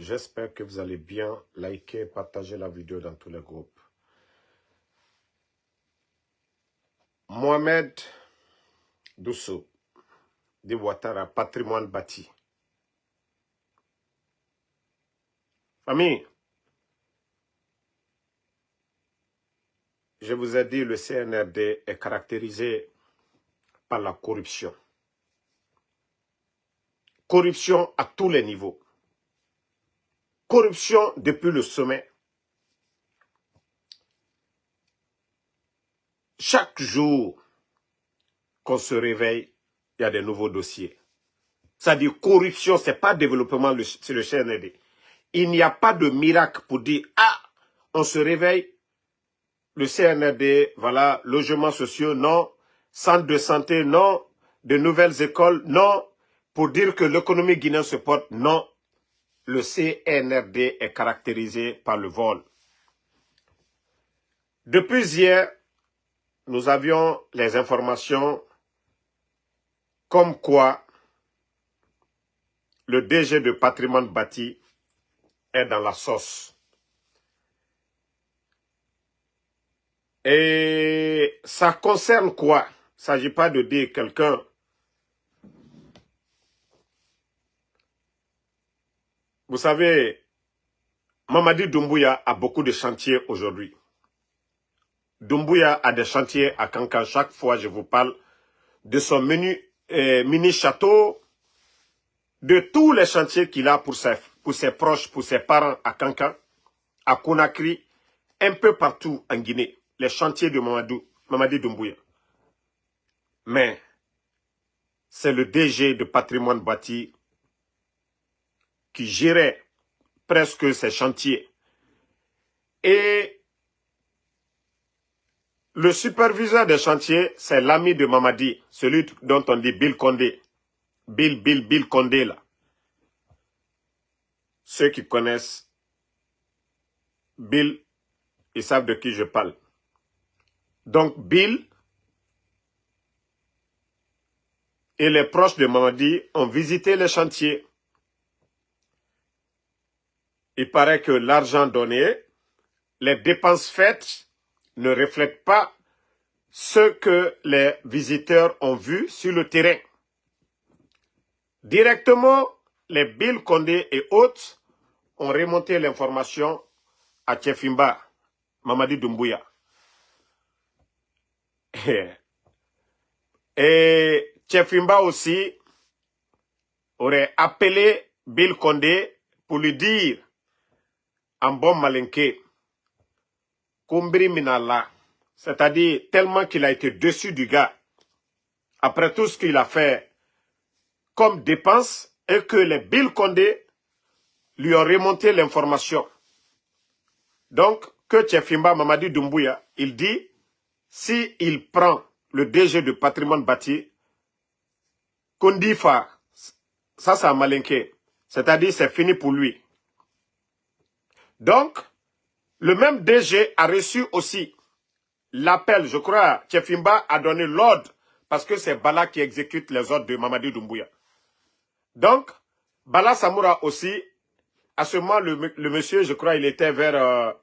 J'espère que vous allez bien. Likez, partagez la vidéo dans tous les groupes. Mohamed Doussou, de Ouattara, patrimoine bâti. Famille, je vous ai dit, le CNRD est caractérisé par la corruption. Corruption à tous les niveaux. Corruption depuis le sommet. Chaque jour qu'on se réveille, il y a des nouveaux dossiers. Ça dit corruption, ce n'est pas développement, c'est le CNRD. Il n'y a pas de miracle pour dire, ah, on se réveille, le CNRD, voilà, logements sociaux, non, centre de santé, non, de nouvelles écoles, non, pour dire que l'économie guinéenne se porte, non. Le CNRD est caractérisé par le vol. Depuis hier, nous avions les informations comme quoi le DG de patrimoine bâti est dans la sauce. Et ça concerne quoi? Il ne s'agit pas de dire quelqu'un. Vous savez, Mamadi Doumbouya a beaucoup de chantiers aujourd'hui. Doumbouya a des chantiers à Kankan. Chaque fois, je vous parle de son mini-château, de tous les chantiers qu'il a pour ses proches, pour ses parents à Kankan, à Conakry, un peu partout en Guinée. Les chantiers de Mamadi Doumbouya. Mais c'est le DG de patrimoine bâti qui gérait presque ces chantiers. Et le superviseur des chantiers, c'est l'ami de Mamadi, celui dont on dit Bill Condé. Bill Condé, là. Ceux qui connaissent Bill, ils savent de qui je parle. Donc Bill et les proches de Mamadi ont visité les chantiers. Il paraît que l'argent donné, les dépenses faites ne reflètent pas ce que les visiteurs ont vu sur le terrain. Directement, les Bill Condé et autres ont remonté l'information à Tchefimba, Mamadi Doumbouya. Et Tchefimba aussi aurait appelé Bill Condé pour lui dire en bon malinké, Kumbri Minala, c'est-à-dire tellement qu'il a été dessus du gars, après tout ce qu'il a fait comme dépense, et que les Bill Condé lui ont remonté l'information. Donc, que Tchefimba Mamadi Doumbouya, il dit, si il prend le DG de patrimoine bâti, Kondifa, ça c'est un malinké, c'est-à-dire c'est fini pour lui. Donc, le même DG a reçu aussi l'appel, je crois, Tchefimba a donné l'ordre, parce que c'est Bala qui exécute les ordres de Mamadi Doumbouya. Donc, Bala Samoura aussi, à ce moment, le monsieur, je crois, il était vers,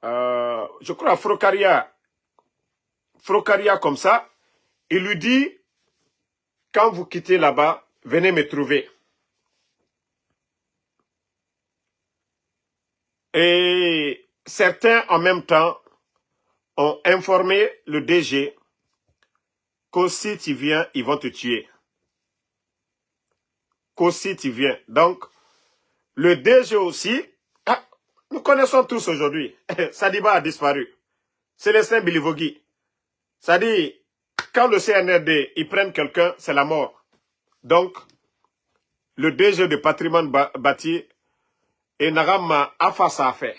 je crois, Frocaria comme ça, il lui dit, quand vous quittez là-bas, venez me trouver. Et certains, en même temps, ont informé le DG que si tu viens, ils vont te tuer. Que si tu viens. Donc, le DG aussi, nous connaissons tous aujourd'hui, Sadiba a disparu. Célestin Bilivogui. Ça dit, quand le CNRD, ils prennent quelqu'un, c'est la mort. Donc, le DG de patrimoine bâti, et Nagama a face à faire.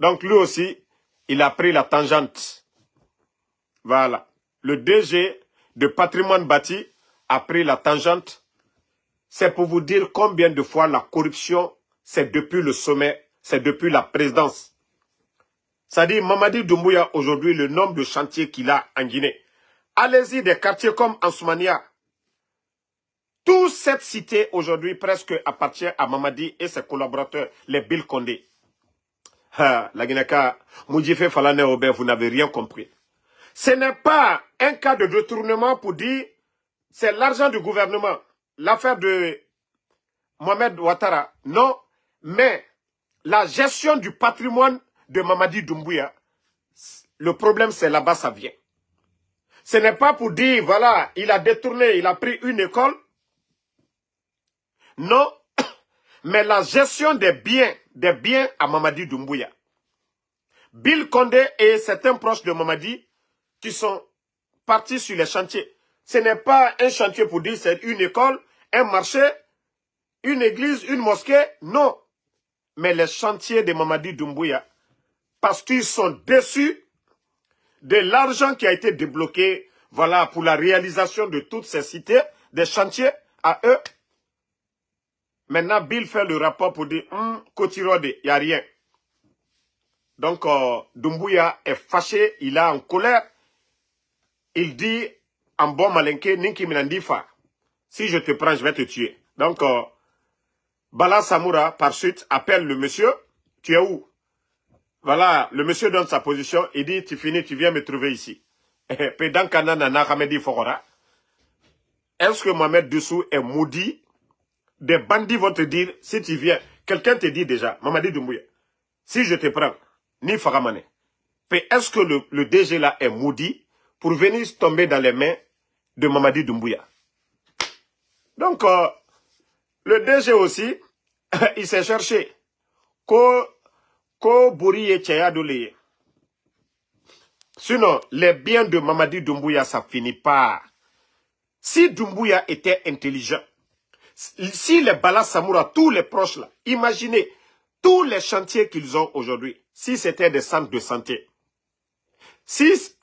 Donc, lui aussi, il a pris la tangente. Voilà. Le DG de patrimoine bâti a pris la tangente. C'est pour vous dire combien de fois la corruption, c'est depuis le sommet, c'est depuis la présidence. Ça dit, Mamadi Doumbouya, aujourd'hui, le nombre de chantiers qu'il a en Guinée. Allez-y, des quartiers comme Ansoumania. Toute cette cité aujourd'hui presque appartient à Mamadi et ses collaborateurs, les Bill Condé. Ah, la Guinée-Ka, Moudjifé Falane Robert, vous n'avez rien compris. Ce n'est pas un cas de détournement pour dire c'est l'argent du gouvernement, l'affaire de Mohamed Ouattara. Non, mais la gestion du patrimoine de Mamadi Doumbouya, le problème c'est là-bas ça vient. Ce n'est pas pour dire, voilà, il a détourné, il a pris une école. Non, mais la gestion des biens à Mamadi Doumbouya. Bill Condé et certains proches de Mamadi qui sont partis sur les chantiers. Ce n'est pas un chantier pour dire c'est une école, un marché, une église, une mosquée. Non. Mais les chantiers de Mamadi Doumbouya, parce qu'ils sont déçus de l'argent qui a été débloqué, voilà, pour la réalisation de toutes ces cités, des chantiers à eux. Maintenant, Bill fait le rapport pour dire, Kotirode, il n'y a rien. Donc, Doumbouya est fâché, il est en colère. Il dit, en bon malinké, Ninki Minandifa, si je te prends, je vais te tuer. Donc, Bala Samoura, par suite, appelle le monsieur, tu es où? Voilà, le monsieur donne sa position, il dit, tu finis, tu viens me trouver ici. Pédan Kanana Hamedi Fogora. Est-ce que Mohamed Dessou est maudit? Des bandits vont te dire, si tu viens, quelqu'un te dit déjà, Mamadi Doumbouya, si je te prends, ni Faramane, est-ce que le DG là est maudit pour venir tomber dans les mains de Mamadi Doumbouya? Donc, le DG aussi, il s'est cherché. Ko Bouri et Tchaya Doleye. Sinon, les biens de Mamadi Doumbouya, ça finit pas. Si Doumbouya était intelligent, si les Bala Samoura, tous les proches là, imaginez tous les chantiers qu'ils ont aujourd'hui, si c'était des centres de santé,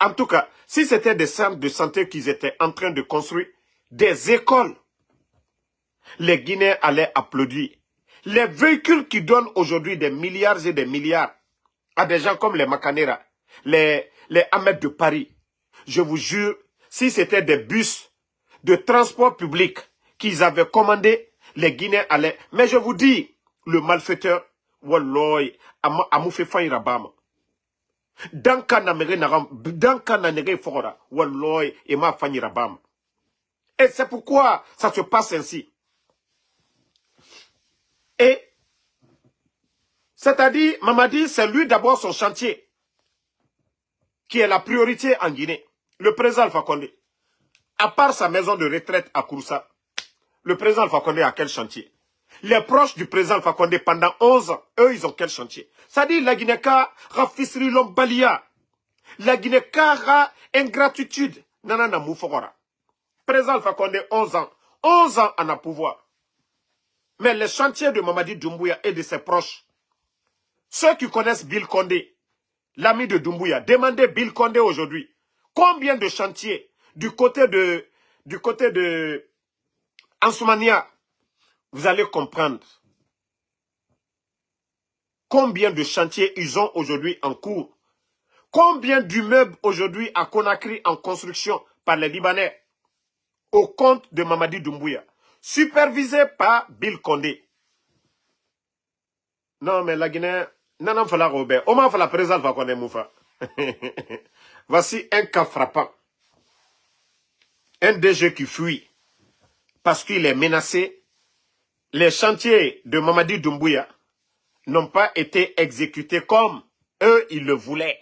en tout cas, si c'était des centres de santé qu'ils étaient en train de construire, des écoles, les Guinéens allaient applaudir. Les véhicules qui donnent aujourd'hui des milliards et des milliards à des gens comme les Macanera, les Ahmed de Paris, je vous jure, si c'était des bus de transport public qu'ils avaient commandés, les Guinéens allaient. Mais je vous dis, le malfaiteur, Walloy, Amoufé Faïrabam, dans Kananere Fora, Walloy, et ma Faïrabam. Et c'est pourquoi ça se passe ainsi. Et, c'est-à-dire, Mamadi, c'est lui d'abord son chantier, qui est la priorité en Guinée. Le président Alpha Condé, à part sa maison de retraite à Kouroussa, le président Alpha Condé a quel chantier? Les proches du président Alpha Condé pendant 11 ans, eux, ils ont quel chantier? C'est-à-dire, la Guinée-Ka, Rafisri Lombalia, la Guinée-Ka, ingratitude, Nanana Moufogora. Président Alpha Condé, 11 ans en a pouvoir. Mais les chantiers de Mamadi Doumbouya et de ses proches, ceux qui connaissent Bill Condé, l'ami de Doumbouya, demandez Bill Condé aujourd'hui, combien de chantiers du côté de Ansoumania, vous allez comprendre combien de chantiers ils ont aujourd'hui en cours. Combien d'immeubles aujourd'hui à Conakry en construction par les Libanais au compte de Mamadi Doumbouya, supervisé par Bill Condé. Non, mais la Guinée, non, fala Robert. Comment fait la présence va connaître Moufa? Voici un cas frappant. Un DG qui fuit parce qu'il est menacé. Les chantiers de Mamadi Doumbouya n'ont pas été exécutés comme eux, ils le voulaient.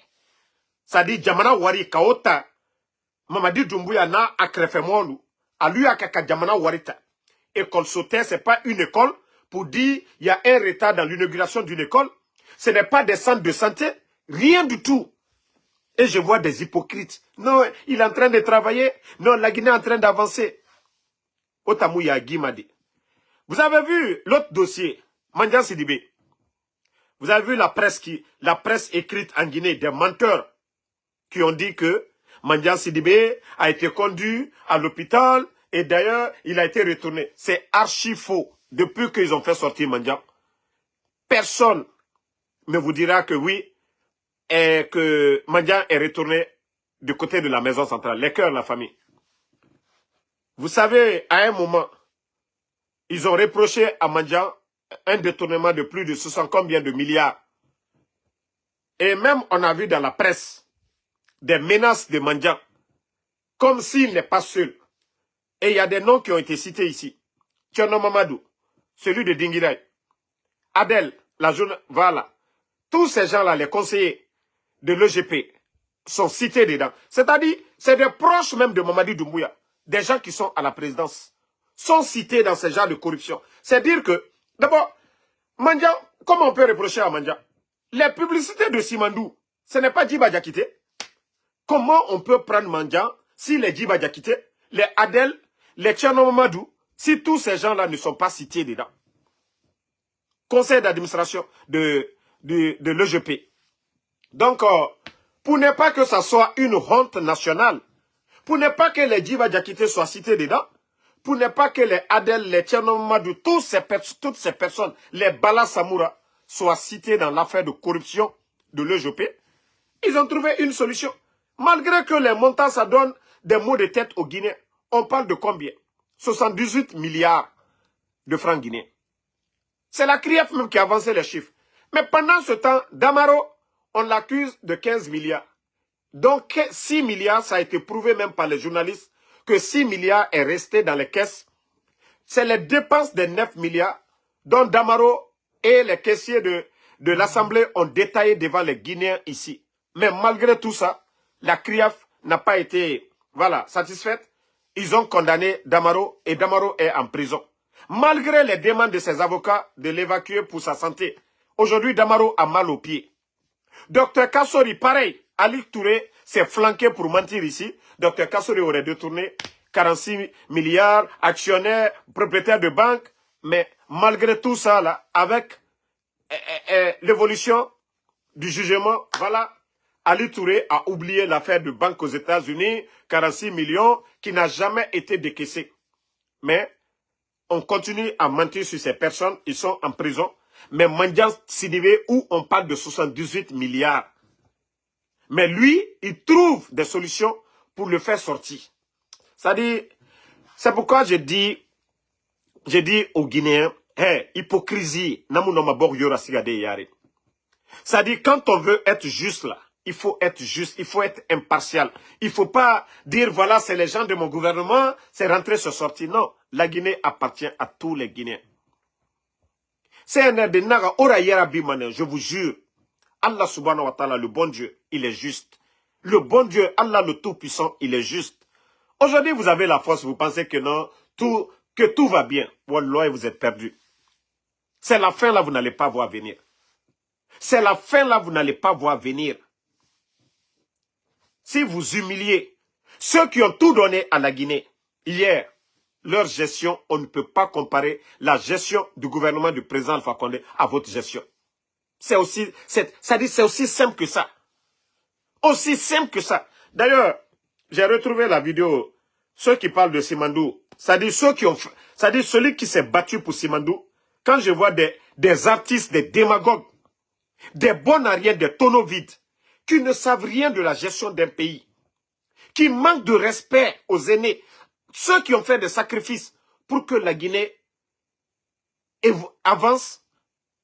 Ça dit, Djamana Wari Kaota, Mamadi Doumbouya na akrefemolu, à lui à Kaka Djamana Warita. École sauter, ce n'est pas une école pour dire il y a un retard dans l'inauguration d'une école. Ce n'est pas des centres de santé, rien du tout. Et je vois des hypocrites. Non, il est en train de travailler. Non, la Guinée est en train d'avancer. Otamouya Guimadi. Vous avez vu l'autre dossier, Mandian Sidibé. Vous avez vu la presse écrite en Guinée, des menteurs qui ont dit que Mandian Sidibé a été conduit à l'hôpital et d'ailleurs, il a été retourné. C'est archi faux. Depuis qu'ils ont fait sortir Mandian, personne ne vous dira que oui, et que Mandian est retourné du côté de la maison centrale. Les cœurs, la famille. Vous savez, à un moment, ils ont reproché à Mandian un détournement de plus de 60 combien de milliards. Et même on a vu dans la presse des menaces de Mandian, comme s'il n'est pas seul. Et il y a des noms qui ont été cités ici. Tcherno Mamadou, celui de Dingirai, Adel, la journée, voilà. Tous ces gens-là, les conseillers de l'EGP, sont cités dedans. C'est-à-dire, c'est des proches même de Mamadi Doumbouya, des gens qui sont à la présidence, sont cités dans ce genre de corruption. C'est-à-dire que, d'abord, Mandian, comment on peut reprocher à Mandian? Les publicités de Simandou, ce n'est pas Djiba Diakité. Comment on peut prendre Mandian si les Djiba Diakité, les Adel, les Tcherno Mamadou, si tous ces gens-là ne sont pas cités dedans? Conseil d'administration de l'EGP. Donc, pour ne pas que ça soit une honte nationale, pour ne pas que les Djiba Diakité soient cités dedans, pour ne pas que les Adel, les Tcherno Mamadou, toutes ces personnes, les Bala Samoura, soient cités dans l'affaire de corruption de l'EGP, ils ont trouvé une solution. Malgré que les montants, ça donne des maux de tête aux Guinéens. On parle de combien? 78 milliards de francs guinéens. C'est la CRIEF même qui a avancé les chiffres. Mais pendant ce temps, Damaro, on l'accuse de 15 milliards. Donc 6 milliards, ça a été prouvé même par les journalistes, que 6 milliards est resté dans les caisses. C'est les dépenses des 9 milliards dont Damaro et les caissiers de l'Assemblée ont détaillé devant les Guinéens ici. Mais malgré tout ça, la CRIEF n'a pas été satisfaite. Ils ont condamné Damaro et Damaro est en prison. Malgré les demandes de ses avocats de l'évacuer pour sa santé. Aujourd'hui, Damaro a mal aux pieds. Docteur Kassori, pareil. Ali Touré s'est flanqué pour mentir ici. Docteur Kassori aurait détourné 46 milliards, actionnaire, propriétaire de banque. Mais malgré tout ça, là, avec l'évolution du jugement, voilà, Ali Touré a oublié l'affaire de banque aux États-Unis, 46 millions, qui n'a jamais été décaissée. Mais on continue à mentir sur ces personnes, ils sont en prison. Mais Mandian Sidibé, où on parle de 78 milliards. Mais lui, il trouve des solutions pour le faire sortir. C'est pourquoi j'ai dit aux Guinéens, hey, hypocrisie, c'est-à-dire, quand on veut être juste là, il faut être juste, il faut être impartial. Il ne faut pas dire, voilà, c'est les gens de mon gouvernement, c'est rentré, c'est sorti. Non, la Guinée appartient à tous les Guinéens. C'est un de Naga Orayera Bimane, je vous jure. Allah subhanahu wa ta'ala, le bon Dieu, il est juste. Le bon Dieu, Allah le Tout-Puissant, il est juste. Aujourd'hui, vous avez la force, vous pensez que non, que tout va bien. Wallah, vous êtes perdu. C'est la fin là, vous n'allez pas voir venir. C'est la fin là, vous n'allez pas voir venir. Si vous humiliez ceux qui ont tout donné à la Guinée, hier, leur gestion, on ne peut pas comparer la gestion du gouvernement du président Alpha Condé à votre gestion. C'est aussi simple que ça. Aussi simple que ça. D'ailleurs, j'ai retrouvé la vidéo, ceux qui parlent de Simandou, c'est-à-dire celui qui s'est battu pour Simandou, quand je vois des artistes, des démagogues, des bons arrières, des tonneaux vides, qui ne savent rien de la gestion d'un pays, qui manquent de respect aux aînés, ceux qui ont fait des sacrifices pour que la Guinée avance,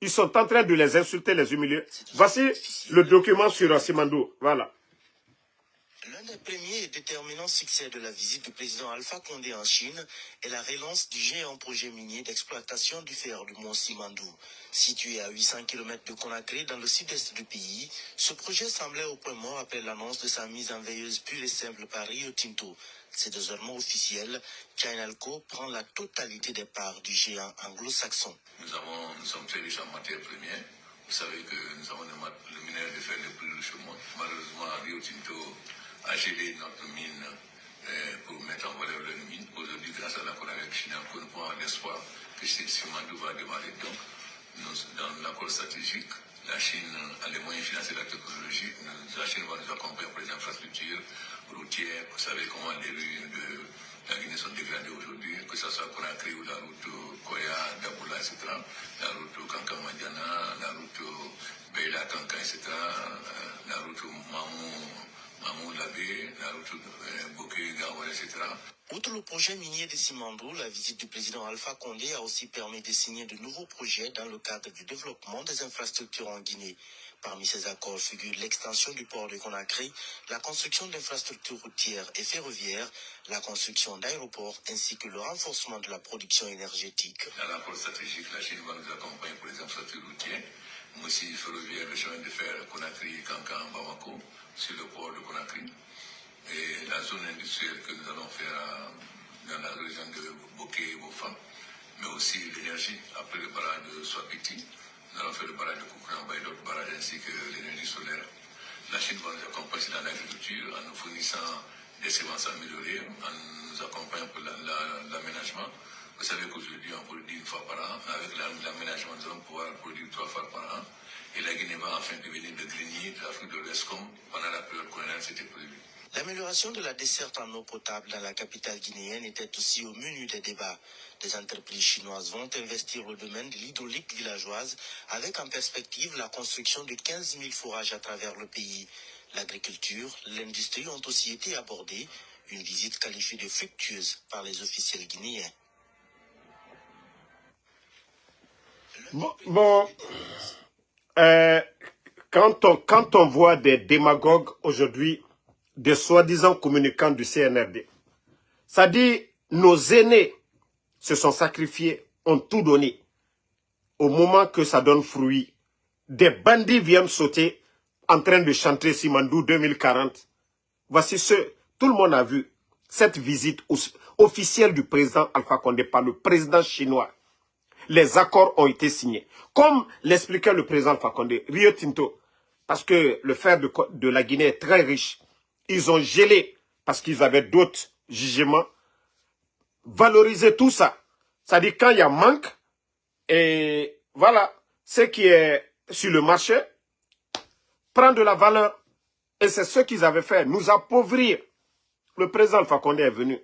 ils sont en train de les insulter, les humilier. Voici le document sur Simandou. Voilà. L'un des premiers et déterminants succès de la visite du président Alpha Condé en Chine est la relance du géant projet minier d'exploitation du fer du mont Simandou. Situé à 800 km de Conakry dans le sud-est du pays, ce projet semblait au point mort après l'annonce de sa mise en veilleuse pure et simple par Rio Tinto. C'est désormais officiel, Chinalco prend la totalité des parts du géant anglo-saxon. Nous sommes très riches en matières premières. Vous savez que nous avons le minerai de fer le plus riche au monde. Malheureusement, Rio Tinto a gelé notre mine pour mettre en valeur leur mine. Aujourd'hui, grâce à l'accord avec Chine, nous pouvons avoir l'espoir que Simandou va démarrer. Donc, dans l'accord stratégique, la Chine a les moyens de financer la technologie. La Chine va nous accompagner pour les infrastructures routières. Vous savez comment les rues de la Guinée sont dégradées aujourd'hui, que ce soit Conakry ou la route Koya, Daboula, etc. La route Kankamadiana, la route Beila, Kanka, etc. La route Mamou Labé, la route Boké, Gawara, etc. Outre le projet minier de Simandou, la visite du président Alpha Condé a aussi permis de signer de nouveaux projets dans le cadre du développement des infrastructures en Guinée. Parmi ces accords figurent l'extension du port de Conakry, la construction d'infrastructures routières et ferroviaires, la construction d'aéroports ainsi que le renforcement de la production énergétique. Dans l'accord stratégique, la Chine va nous accompagner pour les infrastructures routières, mais aussi ferroviaires, le chemin de fer Conakry, Kankan, Bamako, sur le port de Conakry. Et la zone industrielle que nous allons faire dans la région de Bokeh et Bofa, mais aussi l'énergie après le barrage de Swapiti. Nous allons faire le barrage de Koukoulamba et d'autres barrages ainsi que l'énergie solaire. La Chine va nous accompagner dans l'agriculture en nous fournissant des semences améliorées, en nous accompagnant pour l'aménagement. Vous savez qu'aujourd'hui on produit une fois par an. Avec l'aménagement, nous allons pouvoir produire 3 fois par an. Et la Guinée va enfin devenir le grenier de l'Afrique de l'Ouest comme pendant la période coloniale c'était prévu. L'amélioration de la desserte en eau potable dans la capitale guinéenne était aussi au menu des débats. Des entreprises chinoises vont investir au domaine de l'hydraulique villageoise avec en perspective la construction de 15 000 forages à travers le pays. L'agriculture, l'industrie ont aussi été abordées, une visite qualifiée de fructueuse par les officiels guinéens. Quand on voit des démagogues aujourd'hui, des soi-disant communicants du CNRD, ça dit nos aînés se sont sacrifiés, ont tout donné. Au moment que ça donne fruit, des bandits viennent sauter en train de chanter Simandou 2040. Voici tout le monde a vu cette visite officielle du président Alpha Condé par le président chinois. Les accords ont été signés. Comme l'expliquait le président Alpha Condé, Rio Tinto, parce que le fer de la Guinée est très riche, ils ont gelé parce qu'ils avaient d'autres jugements, valoriser tout ça. C'est-à-dire quand il y a manque, et voilà, ce qui est sur le marché prend de la valeur. Et c'est ce qu'ils avaient fait, nous appauvrir. Le président Alpha Condé est venu.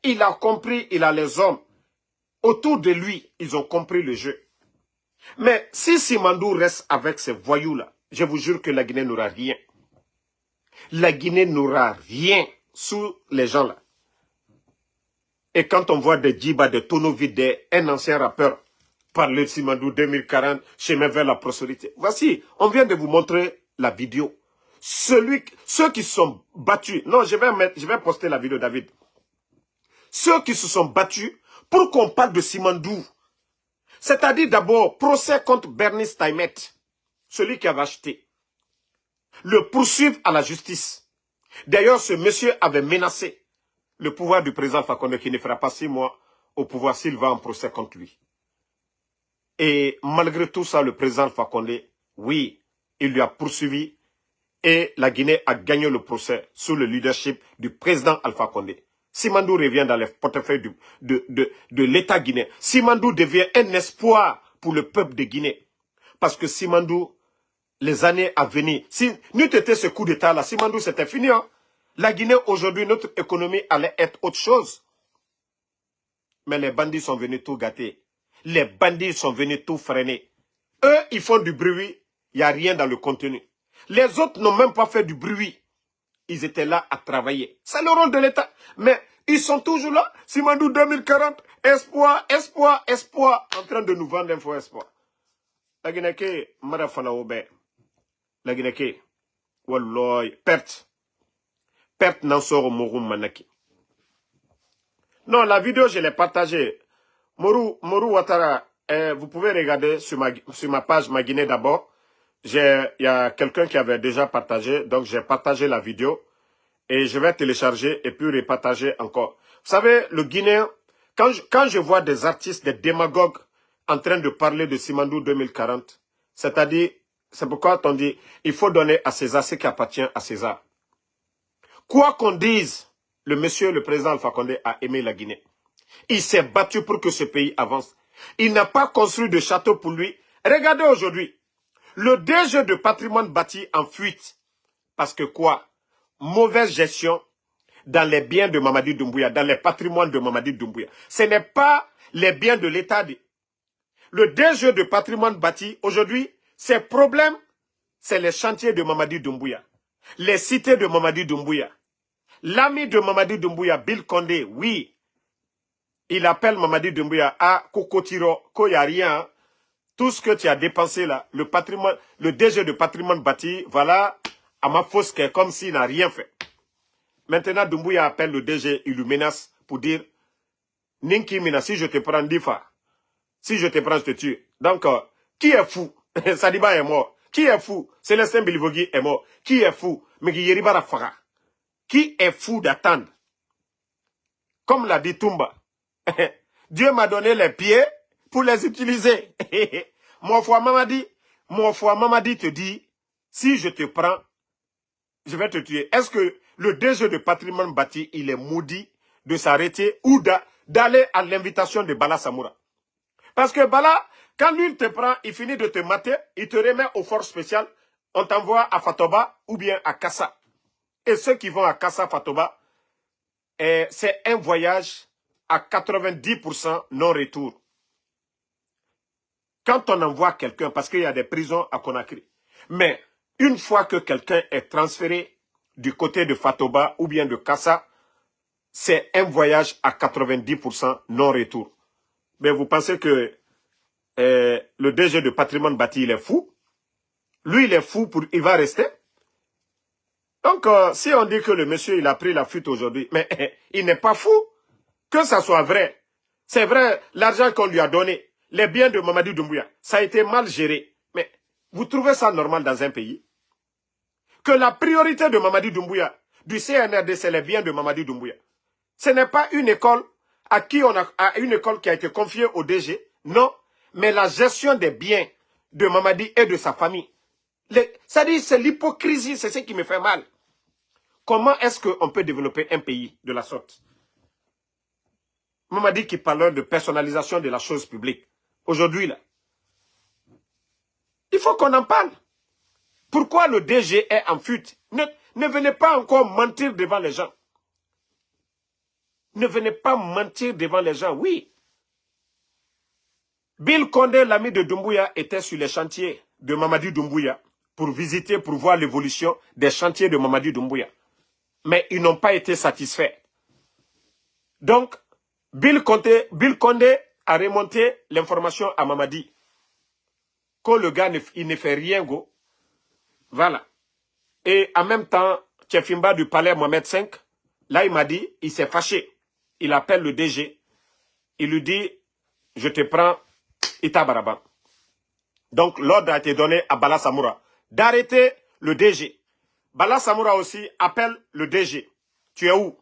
Il a compris, il a les hommes. Autour de lui, ils ont compris le jeu. Mais si Simandou reste avec ces voyous-là, je vous jure que la Guinée n'aura rien. La Guinée n'aura rien sous les gens-là. Et quand on voit des djibas, des tonneaux vides, un ancien rappeur parler de Simandou 2040, chemin vers la prospérité. Voici, on vient de vous montrer la vidéo. Ceux qui se sont battus, non, je vais poster la vidéo, David. Ceux qui se sont battus pour qu'on parle de Simandou. C'est-à-dire d'abord, procès contre Bernice Taimet, celui qui avait acheté. Le poursuivre à la justice. D'ailleurs, ce monsieur avait menacé le pouvoir du président Alpha Condé qui ne fera pas 6 mois au pouvoir s'il va en procès contre lui. Et malgré tout ça, le président Alpha Condé, oui, il lui a poursuivi et la Guinée a gagné le procès sous le leadership du président Alpha Condé. Simandou revient dans les portefeuilles de l'État guinéen. Simandou devient un espoir pour le peuple de Guinée. Parce que Simandou, les années à venir, si nous étions ce coup d'État là, Simandou c'était fini. Hein? La Guinée aujourd'hui, notre économie allait être autre chose. Mais les bandits sont venus tout gâter. Les bandits sont venus tout freiner. Eux, ils font du bruit, il n'y a rien dans le contenu. Les autres n'ont même pas fait du bruit. Ils étaient là à travailler. C'est le rôle de l'État. Mais ils sont toujours là. Simandou 2040, espoir, espoir, espoir. En train de nous vendre un faux espoir. La Guinée, Marafalaobe. La Guinée, Walloy, perte. Perte Nansoro Morum Manaki. Non, la vidéo, je l'ai partagée. Mourou Ouattara, vous pouvez regarder sur ma page Ma Guinée d'abord. Il y a quelqu'un qui avait déjà partagé, donc j'ai partagé la vidéo et je vais télécharger et puis repartager encore. Vous savez, le Guinéen, quand je vois des artistes, des démagogues en train de parler de Simandou 2040, c'est-à-dire, c'est pourquoi on dit, il faut donner à César ce qui appartient à César. Quoi qu'on dise, le président Alpha Condé a aimé la Guinée. Il s'est battu pour que ce pays avance. Il n'a pas construit de château pour lui. Regardez aujourd'hui. Le DG de patrimoine bâti en fuite. Parce que quoi? Mauvaise gestion dans les biens de Mamadi Doumbouya, dans les patrimoines de Mamadi Doumbouya. Ce n'est pas les biens de l'État. Le DG de patrimoine bâti, aujourd'hui, ses problèmes, c'est les chantiers de Mamadi Doumbouya. Les cités de Mamadi Doumbouya. L'ami de Mamadi Doumbouya, Bill Condé, oui, il appelle Mamadi Doumbouya à Kokotiro, qu'il n'y a rien. Tout ce que tu as dépensé là, le patrimoine, le DG de patrimoine bâti, voilà, à ma fausse comme s'il n'a rien fait. Maintenant, Doumbouya appelle le DG, il lui menace pour dire, Ninki Mina, si je te prends Difa, si je te prends, je te tue. Donc, qui est fou? Sadiba est mort. Qui est fou? Célestin Bilivogui est mort. Qui est fou? Megi Yeribara Faga. Qui est fou d'attendre? Comme l'a dit Toumba. Dieu m'a donné les pieds pour les utiliser. Mon foi Mamadi te dit, si je te prends, je vais te tuer. Est-ce que le DG de patrimoine bâti, il est maudit de s'arrêter ou d'aller à l'invitation de Bala Samoura? Parce que Bala, quand lui il te prend, il finit de te mater, il te remet aux forces spéciales, on t'envoie à Fatoba ou bien à Kassa. Et ceux qui vont à Kassa, Fatoba, c'est un voyage à 90% non-retour. Quand on envoie quelqu'un, parce qu'il y a des prisons à Conakry, mais une fois que quelqu'un est transféré du côté de Fatoba ou bien de Kassa, c'est un voyage à 90% non-retour. Mais vous pensez que le DG de patrimoine bâti, il est fou? Lui, il est fou, il va rester? Donc, si on dit que le monsieur, il a pris la fuite aujourd'hui, mais il n'est pas fou. Que ça soit vrai. C'est vrai, l'argent qu'on lui a donné, les biens de Mamadi Doumbouya, ça a été mal géré. Mais vous trouvez ça normal dans un pays? Que la priorité de Mamadi Doumbouya, du CNRD, c'est les biens de Mamadi Doumbouya. Ce n'est pas une école une école qui a été confiée au DG, non, mais la gestion des biens de Mamadi et de sa famille. C'est-à-dire, c'est l'hypocrisie, c'est ce qui me fait mal. Comment est-ce qu'on peut développer un pays de la sorte? Mamadi qui parle de personnalisation de la chose publique. Aujourd'hui, là, il faut qu'on en parle. Pourquoi le DG est en fuite? Ne venez pas encore mentir devant les gens. Ne venez pas mentir devant les gens, oui. Bill Condé, l'ami de Doumbouya, était sur les chantiers de Mamadi Doumbouya pour visiter, pour voir l'évolution des chantiers de Mamadi Doumbouya. Mais ils n'ont pas été satisfaits. Donc, Bill Condé a remonté l'information à Mamadi. Que le gars, il ne fait rien, go. Voilà. Et en même temps, Tchefimba du palais Mohamed V, là, il m'a dit, il s'est fâché. Il appelle le DG. Il lui dit, je te prends Ita Baraban. Donc, l'ordre a été donné à Bala Samoura d'arrêter le DG. Bala Samoura aussi appelle le DG. Tu es où?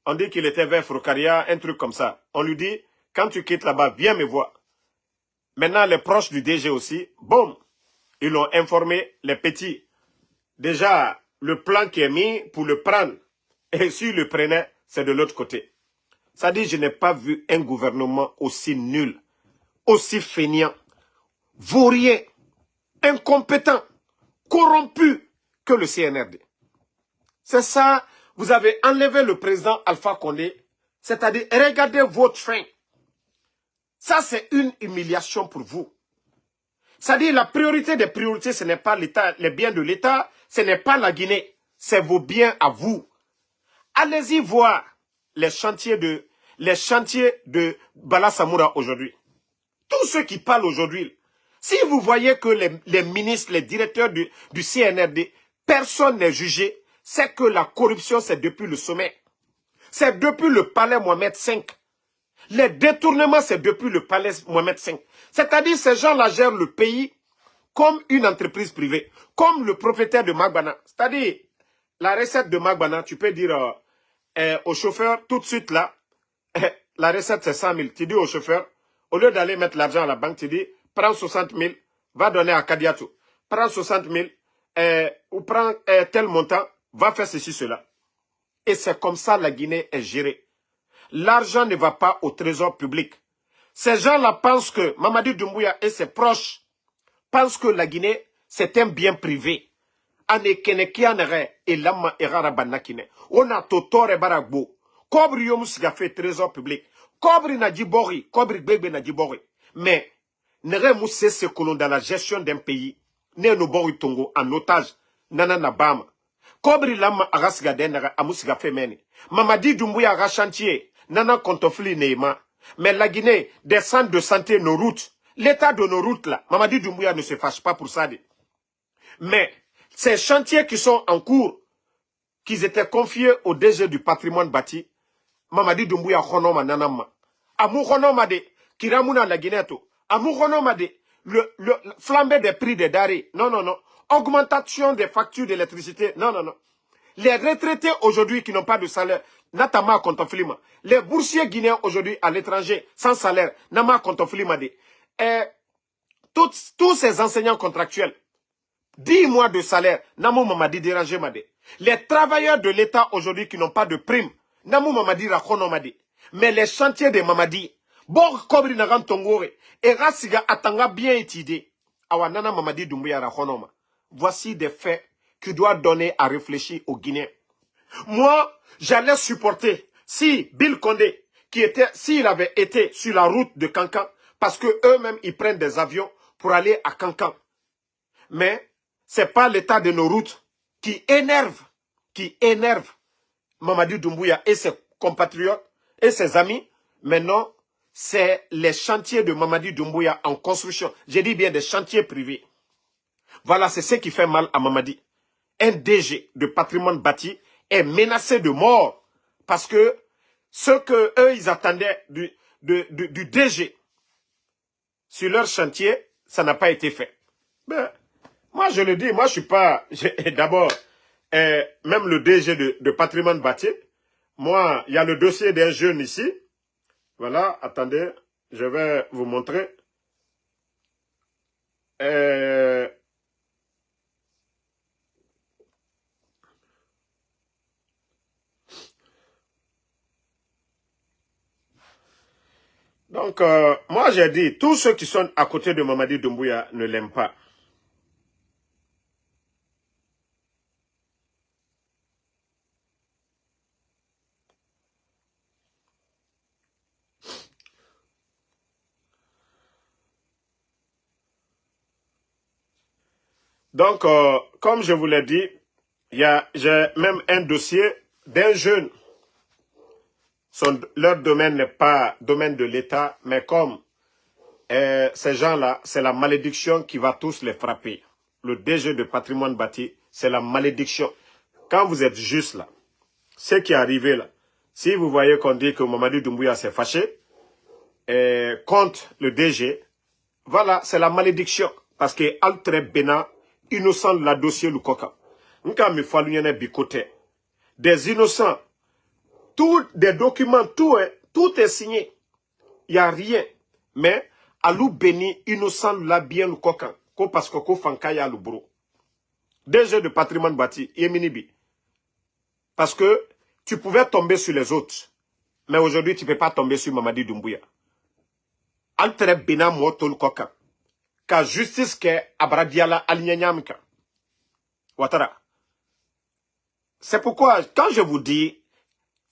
On dit qu'il était vers Frocaria, un truc comme ça. On lui dit, quand tu quittes là-bas, viens me voir. Maintenant, les proches du DG aussi, boum, ils l'ont informé, les petits. Déjà, le plan qui est mis pour le prendre, et s'il le prenait, c'est de l'autre côté. Ça dit, je n'ai pas vu un gouvernement aussi nul, aussi fainéant, vaurien, incompétent, corrompu que le CNRD. C'est ça, vous avez enlevé le président Alpha Condé, c'est-à-dire, regardez votre fin. Ça, c'est une humiliation pour vous. C'est-à-dire, la priorité des priorités, ce n'est pas l'État, les biens de l'État, ce n'est pas la Guinée, c'est vos biens à vous. Allez-y voir les chantiers de Bala Samoura aujourd'hui. Tous ceux qui parlent aujourd'hui, si vous voyez que les ministres, les directeurs du CNRD, personne n'est jugé, c'est que la corruption, c'est depuis le sommet. C'est depuis le palais Mohamed V. Les détournements, c'est depuis le palais Mohamed V. C'est-à-dire, ces gens-là gèrent le pays comme une entreprise privée, comme le propriétaire de Magbana. C'est-à-dire, la recette de Magbana, tu peux dire au chauffeur, tout de suite là, la recette c'est 100 000. Tu dis au chauffeur, au lieu d'aller mettre l'argent à la banque, tu dis, prends 60 000, va donner à Kadiatou. Prends 60 000, ou prends tel montant, va faire ceci, cela. Et c'est comme ça la Guinée est gérée. L'argent ne va pas au trésor public. Ces gens-là pensent que Mamadi Doumbouya et ses proches pensent que la Guinée, c'est un bien privé. On a totore baragbo. Kobri yomusiga fait trésor public. Kobri na djibori, kobri bébé na djibori. Mais, nere mousse se kolon dans la gestion d'un pays. Ne no bori tongo en otage. Nana na bama. Kobri lama agasiga denara amusiga femeni. Mamadi Doumbouya aga chantier. Nana kontofli neima. Mais la Guinée, des centres de santé, nos routes. L'état de nos routes là. Mamadi Doumbouya ne se fâche pas pour ça. Mais ces chantiers qui sont en cours, qu'ils étaient confiés au DG du patrimoine bâti, Mamadi Doumbouya Khonoma Nanama. Amou Khonoma de Kiramuna la Guinée. Amou Khonoma de le flambé des prix des denrées. Non, non, non. Augmentation des factures d'électricité. Non, non, non. Les retraités aujourd'hui qui n'ont pas de salaire, Natama Kontoflima. Les boursiers guinéens aujourd'hui à l'étranger, sans salaire, Nama Kontoflima. Tous ces enseignants contractuels, 10 mois de salaire, Namou Mamadi dérangé Made. Les travailleurs de l'État aujourd'hui qui n'ont pas de prime, Namou Mamadi Rakono Made. Mais les chantiers de Mamadi, Bor Kobri Nagan Tongore, et Rassiga Atanga bien étudié. Awanana Mamadi Doumbouya Rakonoma. Voici des faits qui doivent donner à réfléchir aux Guinéens. Moi, j'allais supporter si Bill Condé, s'il avait été sur la route de Kankan, parce que eux-mêmes, ils prennent des avions pour aller à Kankan. Mais c'est pas l'état de nos routes qui énerve Mamadi Doumbouya et ses compatriotes et ses amis. Mais non, c'est les chantiers de Mamadi Doumbouya en construction. J'ai dit bien des chantiers privés. Voilà, c'est ce qui fait mal à Mamadi. Un DG de patrimoine bâti est menacé de mort parce que ce que eux ils attendaient du DG sur leur chantier, ça n'a pas été fait. Ben, moi je le dis, moi je suis pas... D'abord, même le DG de patrimoine bâti, moi, il y a le dossier d'un jeune ici. Voilà, attendez, je vais vous montrer. Donc, moi j'ai dit, tous ceux qui sont à côté de Mamadi Doumbouya ne l'aiment pas. Donc, comme je vous l'ai dit, j'ai même un dossier d'un jeune. Leur domaine n'est pas domaine de l'État, mais comme ces gens-là, c'est la malédiction qui va tous les frapper. Le DG de patrimoine bâti, c'est la malédiction. Quand vous êtes juste là, ce qui est arrivé là, si vous voyez qu'on dit que Mamadi Doumbouya s'est fâché contre le DG, voilà, c'est la malédiction. Parce que Altre Bena, innocent de la dossier Lukoka. Des innocents, tous des documents, tout est signé. Il n'y a rien. Mais, Alou Beni, innocent la bien Lukoka. Parce que Fankaya Lubro. DG de patrimoine bâti, Yeminibi. Parce que tu pouvais tomber sur les autres. Mais aujourd'hui, tu ne peux pas tomber sur Mamadi Doumbouya. Altre Bena Moto Lukoka. Ka justice ke abradiala alignanyamka. Watara. C'est pourquoi, quand je vous dis,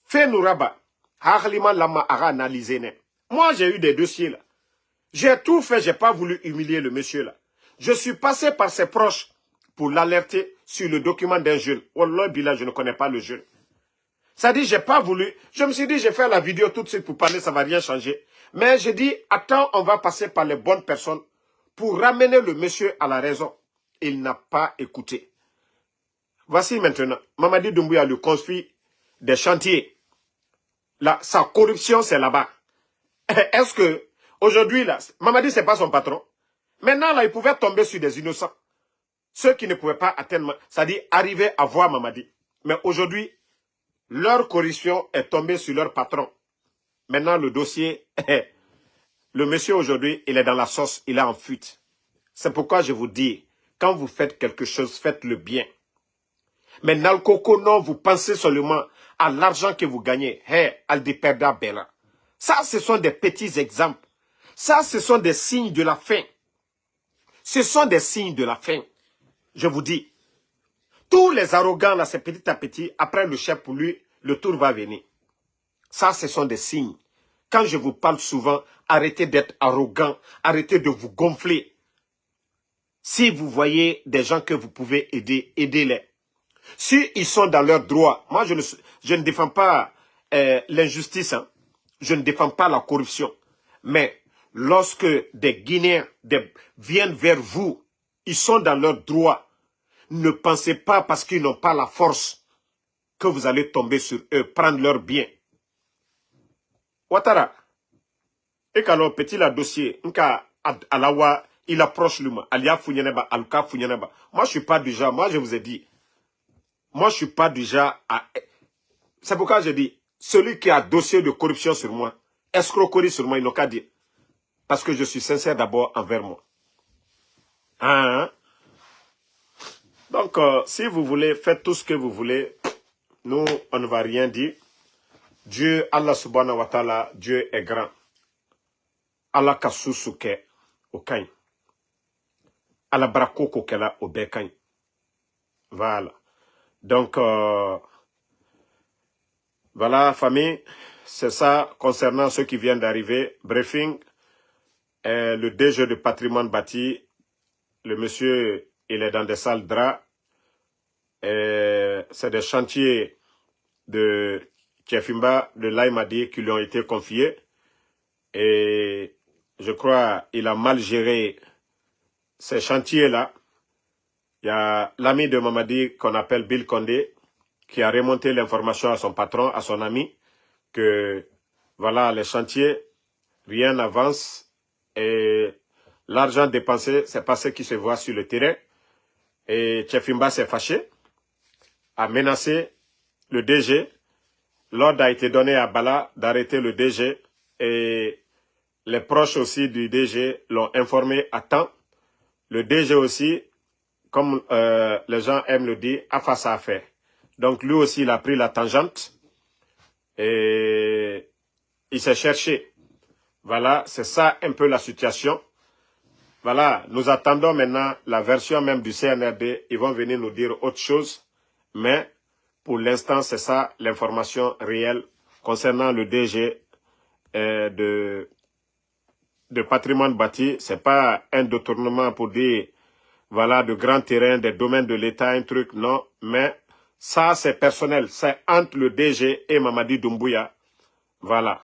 fait nous rabat, harlima lama ara analysé. Moi, j'ai eu des dossiers là. J'ai tout fait, j'ai pas voulu humilier le monsieur là. Je suis passé par ses proches pour l'alerter sur le document d'un jeune. Wallah billah, je ne connais pas le jeune. Ça dit, j'ai pas voulu. Je me suis dit, je vais faire la vidéo tout de suite pour parler, ça va rien changer. Mais j'ai dit, attends, on va passer par les bonnes personnes pour ramener le monsieur à la raison. Il n'a pas écouté. Voici maintenant, Mamadi Doumbouya lui construit des chantiers. Là, sa corruption, c'est là-bas. Est-ce que, aujourd'hui, là, Mamadi, c'est pas son patron. Maintenant, là, il pouvait tomber sur des innocents. Ceux qui ne pouvaient pas atteindre, c'est-à-dire arriver à voir Mamadi. Mais aujourd'hui, leur corruption est tombée sur leur patron. Maintenant, le dossier, le monsieur aujourd'hui, il est dans la sauce, il est en fuite. C'est pourquoi je vous dis, quand vous faites quelque chose, faites-le bien. Mais Nalkoko, non, vous pensez seulement à l'argent que vous gagnez. Hey, Aldiperda Bella. Ça, ce sont des petits exemples. Ça, ce sont des signes de la fin. Ce sont des signes de la fin. Je vous dis, tous les arrogants, là, c'est petit à petit, après le chef pour lui, le tour va venir. Ça, ce sont des signes. Quand je vous parle souvent, arrêtez d'être arrogant, arrêtez de vous gonfler. Si vous voyez des gens que vous pouvez aider, aidez-les. S'ils sont dans leurs droits, moi je ne défends pas l'injustice, hein. Je ne défends pas la corruption. Mais lorsque des Guinéens viennent vers vous, ils sont dans leurs droits. Ne pensez pas parce qu'ils n'ont pas la force que vous allez tomber sur eux, prendre leurs biens. Ouattara, et quand petit la dossier, alawa, il approche l'humain, alia funyaneba, aluka funyaneba. Moi je suis pas du genre, moi je vous ai dit, moi je suis pas du genre à... C'est pourquoi je dis, celui qui a dossier de corruption sur moi, escroquerie sur moi, il n'a qu'à dire. Parce que je suis sincère d'abord envers moi. Hein? Donc, si vous voulez, faites tout ce que vous voulez. Nous, on ne va rien dire. Dieu, Allah subhanahu wa ta'ala, Dieu est grand. Allah kasusuke okain. Allah brakoko kela obekain. Voilà. Donc, voilà, famille. C'est ça concernant ceux qui viennent d'arriver. Briefing. Le DG de patrimoine bâti. Le monsieur, il est dans des salles draps. C'est des chantiers de Tchefimba, de Laïmadi qui lui ont été confiés. Et je crois qu'il a mal géré ces chantiers-là. Il y a l'ami de Mamadi qu'on appelle Bill Condé qui a remonté l'information à son patron, à son ami, que voilà, les chantiers, rien n'avance et l'argent dépensé, c'est pas ce qui se voit sur le terrain. Et Tchefimba s'est fâché, a menacé le DG. L'ordre a été donné à Bala d'arrêter le DG et les proches aussi du DG l'ont informé à temps. Le DG aussi, comme les gens aiment le dire, a face à faire. Donc lui aussi, il a pris la tangente et il s'est cherché. Voilà, c'est ça un peu la situation. Voilà, nous attendons maintenant la version même du CNRD. Ils vont venir nous dire autre chose. Mais pour l'instant, c'est ça l'information réelle concernant le DG de patrimoine bâti. Ce n'est pas un détournement pour dire, voilà, de grands terrains, des domaines de l'État, un truc, non. Mais ça, c'est personnel. C'est entre le DG et Mamadi Doumbouya. Voilà.